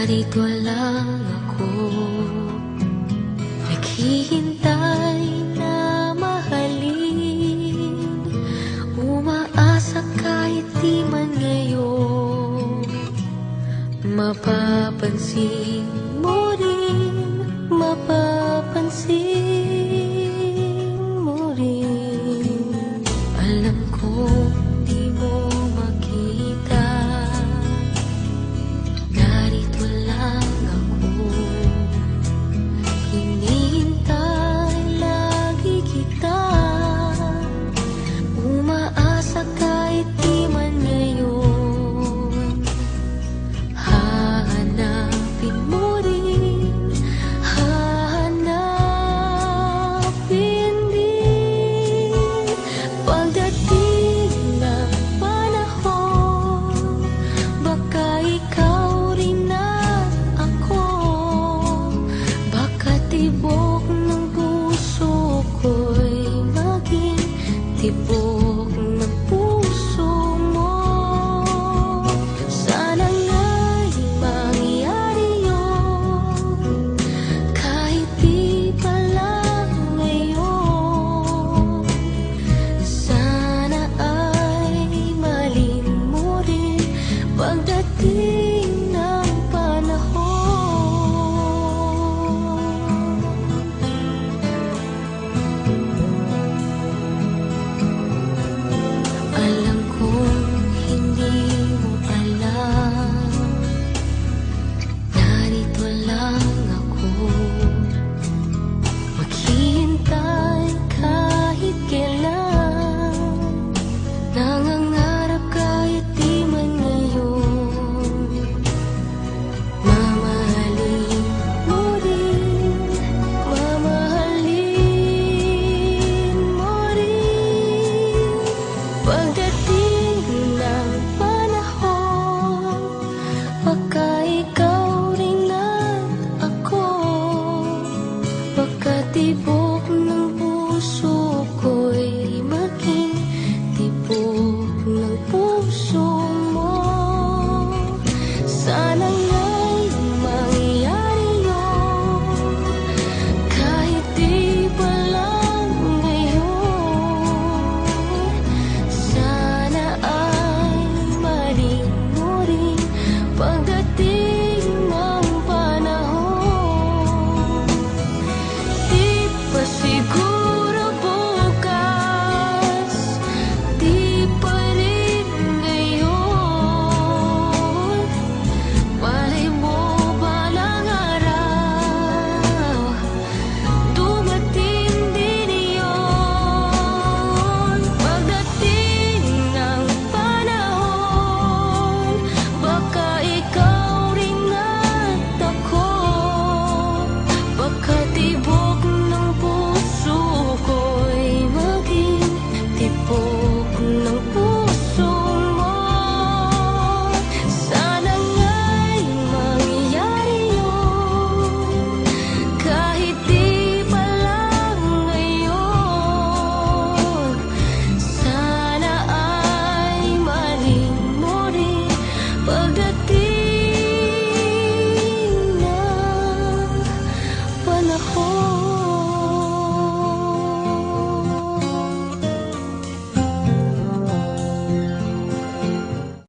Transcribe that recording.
Narito lang ako, naghihintay na mahalin, umaasa kahit di man ngayon mapapansin mo rin, mapapansin mo rin. Alam ko di mo makita, narito lang ako, hinihintay lagi kita, umaasa kahit di man ngayon hahanapin mo rin, hahanapin din. Pagdating ng panahon, baka ikaw rin at ako, baka tibok ng puso ko'y maging tibok ng puso mo. Sana nga'y mangyari yun, kahit di pa lang ngayon. Sana ay malin mo rin pagdating ng panahon. Alam kong hindi mo alam, narito lang ako, maghihintay kahit kailan, nangangarap kahit di man ngayon, mamahalin mo rin, mamahalin mo rin. Pagdating ng panahon, baka ikaw rin at ako, baka tibok ng puso ko'y maging tibok ng puso mo. Sana nga'y mangyari yun, kahit di pa lang ngayon. Sana ay malin mo rin pagdating ng panahon. Di pa siguro bukas, di pa rin ngayon. Malay mo balang araw, dumating din iyon. Pagdating ng panahon, baka ikaw rin at ako, baka tibok ng puso ko'y maging tibok ng puso mo. Sana nga'y mangyari yun, kahit di pa lang ngayon. Sana ay malin mo rin pagdating ng panahon.